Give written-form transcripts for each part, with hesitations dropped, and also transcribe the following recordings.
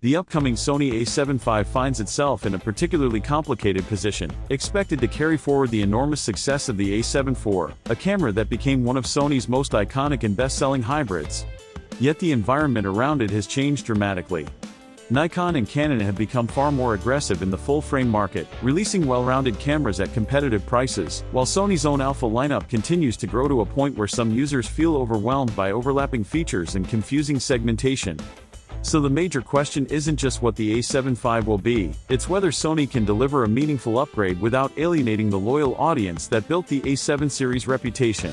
The upcoming Sony A7V finds itself in a particularly complicated position, expected to carry forward the enormous success of the A7 IV, a camera that became one of Sony's most iconic and best-selling hybrids. Yet the environment around it has changed dramatically. Nikon and Canon have become far more aggressive in the full-frame market, releasing well-rounded cameras at competitive prices, while Sony's own Alpha lineup continues to grow to a point where some users feel overwhelmed by overlapping features and confusing segmentation. So the major question isn't just what the A7V will be, it's whether Sony can deliver a meaningful upgrade without alienating the loyal audience that built the A7 series reputation.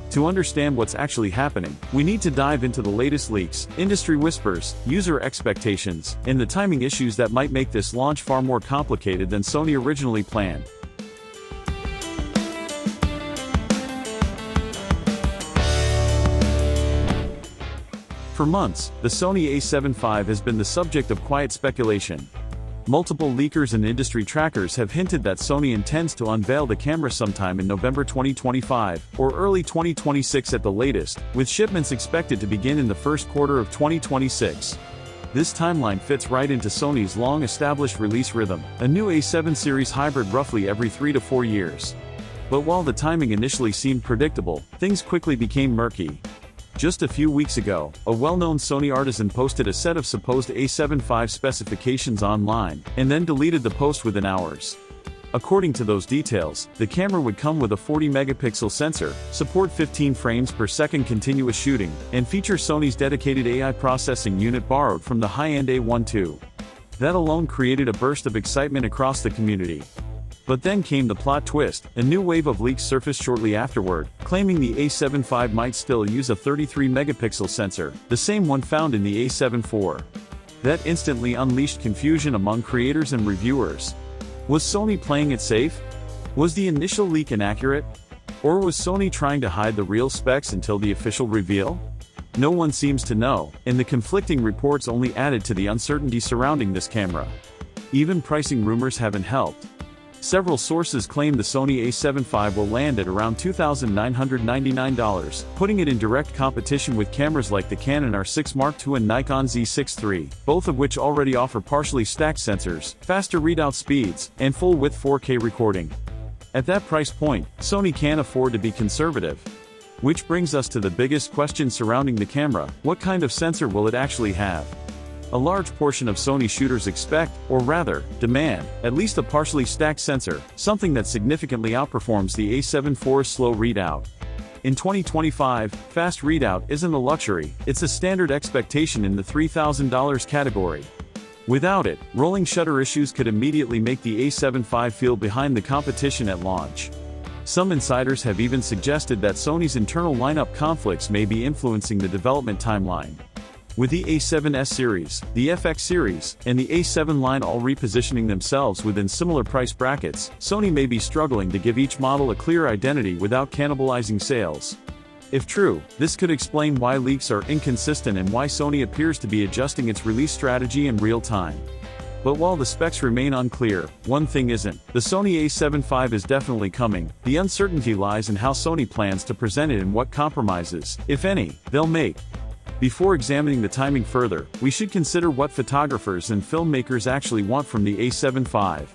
To understand what's actually happening, we need to dive into the latest leaks, industry whispers, user expectations, and the timing issues that might make this launch far more complicated than Sony originally planned. For months, the Sony A7V has been the subject of quiet speculation. Multiple leakers and industry trackers have hinted that Sony intends to unveil the camera sometime in November 2025, or early 2026 at the latest, with shipments expected to begin in the first quarter of 2026. This timeline fits right into Sony's long-established release rhythm, a new A7 series hybrid roughly every 3 to 4 years. But while the timing initially seemed predictable, things quickly became murky. Just a few weeks ago, a well-known Sony artisan posted a set of supposed A7V specifications online, and then deleted the post within hours. According to those details, the camera would come with a 40-megapixel sensor, support 15 frames per second continuous shooting, and feature Sony's dedicated AI processing unit borrowed from the high-end A1 II. That alone created a burst of excitement across the community. But then came the plot twist. A new wave of leaks surfaced shortly afterward, claiming the A7V might still use a 33-megapixel sensor, the same one found in the A7 IV. That instantly unleashed confusion among creators and reviewers. Was Sony playing it safe? Was the initial leak inaccurate? Or was Sony trying to hide the real specs until the official reveal? No one seems to know, and the conflicting reports only added to the uncertainty surrounding this camera. Even pricing rumors haven't helped. Several sources claim the Sony A7V will land at around $2,999, putting it in direct competition with cameras like the Canon R6 Mark II and Nikon Z6 III, both of which already offer partially stacked sensors, faster readout speeds, and full-width 4K recording. At that price point, Sony can't afford to be conservative. Which brings us to the biggest question surrounding the camera: what kind of sensor will it actually have? A large portion of Sony shooters expect, or rather, demand, at least a partially stacked sensor, something that significantly outperforms the A7 IV's slow readout. In 2025, fast readout isn't a luxury, it's a standard expectation in the $3,000 category. Without it, rolling shutter issues could immediately make the A7V feel behind the competition at launch. Some insiders have even suggested that Sony's internal lineup conflicts may be influencing the development timeline. With the A7S series, the FX series, and the A7 line all repositioning themselves within similar price brackets, Sony may be struggling to give each model a clear identity without cannibalizing sales. If true, this could explain why leaks are inconsistent and why Sony appears to be adjusting its release strategy in real time. But while the specs remain unclear, one thing isn't: the Sony A7V is definitely coming. The uncertainty lies in how Sony plans to present it and what compromises, if any, they'll make. Before examining the timing further, we should consider what photographers and filmmakers actually want from the A7V.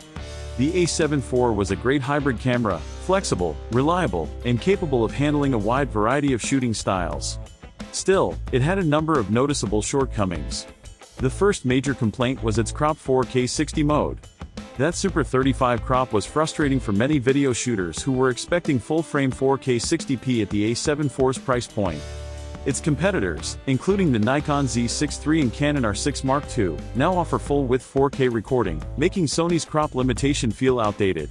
The A7 IV was a great hybrid camera, flexible, reliable, and capable of handling a wide variety of shooting styles. Still, it had a number of noticeable shortcomings. The first major complaint was its crop 4K 60 mode. That Super 35 crop was frustrating for many video shooters who were expecting full-frame 4K 60p at the A7 IV's price point. Its competitors, including the Nikon Z6 III and Canon R6 Mark II, now offer full-width 4K recording, making Sony's crop limitation feel outdated.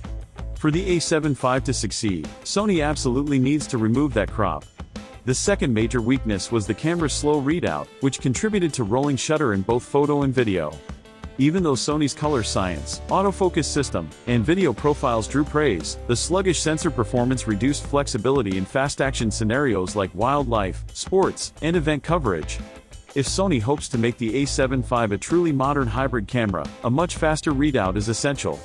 For the A7V to succeed, Sony absolutely needs to remove that crop. The second major weakness was the camera's slow readout, which contributed to rolling shutter in both photo and video. Even though Sony's color science, autofocus system, and video profiles drew praise, the sluggish sensor performance reduced flexibility in fast-action scenarios like wildlife, sports, and event coverage. If Sony hopes to make the A7V a truly modern hybrid camera, a much faster readout is essential.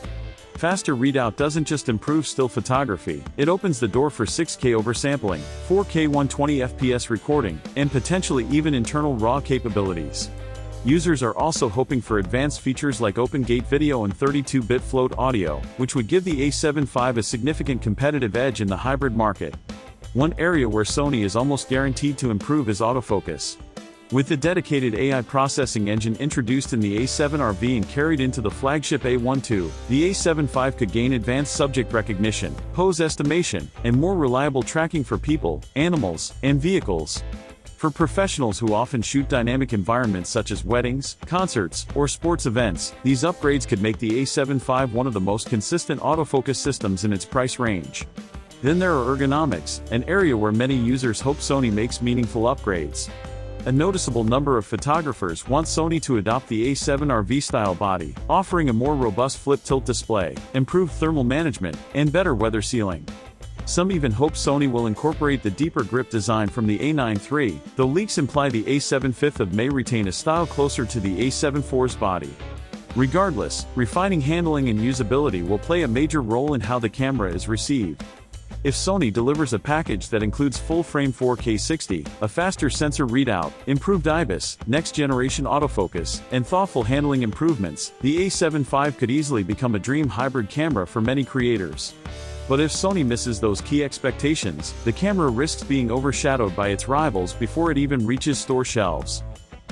Faster readout doesn't just improve still photography, it opens the door for 6K oversampling, 4K 120fps recording, and potentially even internal RAW capabilities. Users are also hoping for advanced features like open gate video and 32-bit float audio, which would give the A7V a significant competitive edge in the hybrid market. One area where Sony is almost guaranteed to improve is autofocus. With the dedicated AI processing engine introduced in the A7RV and carried into the flagship A12, the A7V could gain advanced subject recognition, pose estimation, and more reliable tracking for people, animals, and vehicles. For professionals who often shoot dynamic environments such as weddings, concerts, or sports events, these upgrades could make the A7V one of the most consistent autofocus systems in its price range. Then there are ergonomics, an area where many users hope Sony makes meaningful upgrades. A noticeable number of photographers want Sony to adopt the A7RV style body, offering a more robust flip-tilt display, improved thermal management, and better weather sealing. Some even hope Sony will incorporate the deeper grip design from the A9 III, though leaks imply the A7V may retain a style closer to the A7 IV's body. Regardless, refining handling and usability will play a major role in how the camera is received. If Sony delivers a package that includes full-frame 4K 60, a faster sensor readout, improved IBIS, next-generation autofocus, and thoughtful handling improvements, the A7V could easily become a dream hybrid camera for many creators. But if Sony misses those key expectations, the camera risks being overshadowed by its rivals before it even reaches store shelves.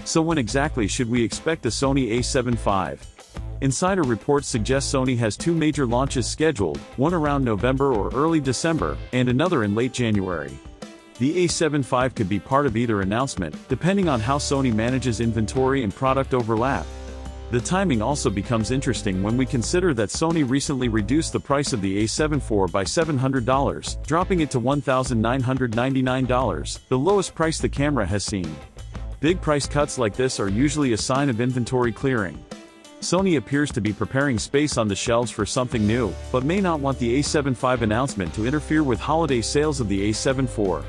So when exactly should we expect the Sony A7V? Insider reports suggest Sony has two major launches scheduled, one around November or early December, and another in late January. The A7V could be part of either announcement, depending on how Sony manages inventory and product overlap. The timing also becomes interesting when we consider that Sony recently reduced the price of the A7 IV by $700, dropping it to $1,999, the lowest price the camera has seen. Big price cuts like this are usually a sign of inventory clearing. Sony appears to be preparing space on the shelves for something new, but may not want the A7V announcement to interfere with holiday sales of the A7 IV.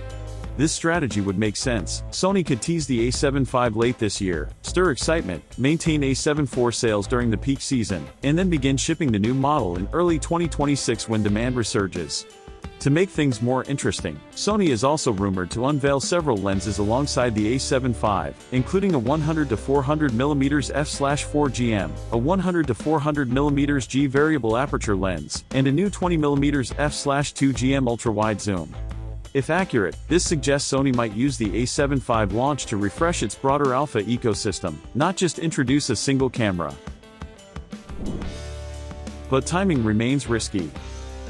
This strategy would make sense. Sony could tease the A7V late this year, stir excitement, maintain A7 IV sales during the peak season, and then begin shipping the new model in early 2026 when demand resurges. To make things more interesting, Sony is also rumored to unveil several lenses alongside the A7V, including a 100-400mm f/4GM, a 100-400mm G variable aperture lens, and a new 20mm f/2GM ultra-wide zoom. If accurate, this suggests Sony might use the A7V launch to refresh its broader alpha ecosystem, not just introduce a single camera. But timing remains risky.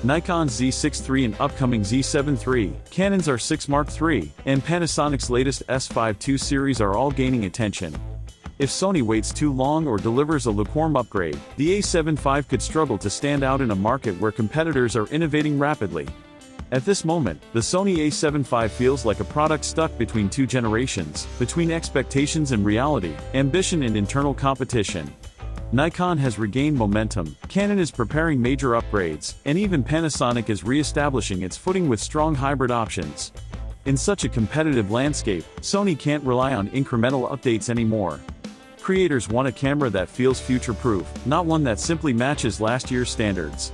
Nikon's Z6 III and upcoming Z7 III, Canon's R6 Mark III, and Panasonic's latest S5 II series are all gaining attention. If Sony waits too long or delivers a lukewarm upgrade, the A7V could struggle to stand out in a market where competitors are innovating rapidly. At this moment, the Sony A7V feels like a product stuck between two generations, between expectations and reality, ambition and internal competition. Nikon has regained momentum, Canon is preparing major upgrades, and even Panasonic is re-establishing its footing with strong hybrid options. In such a competitive landscape, Sony can't rely on incremental updates anymore. Creators want a camera that feels future-proof, not one that simply matches last year's standards.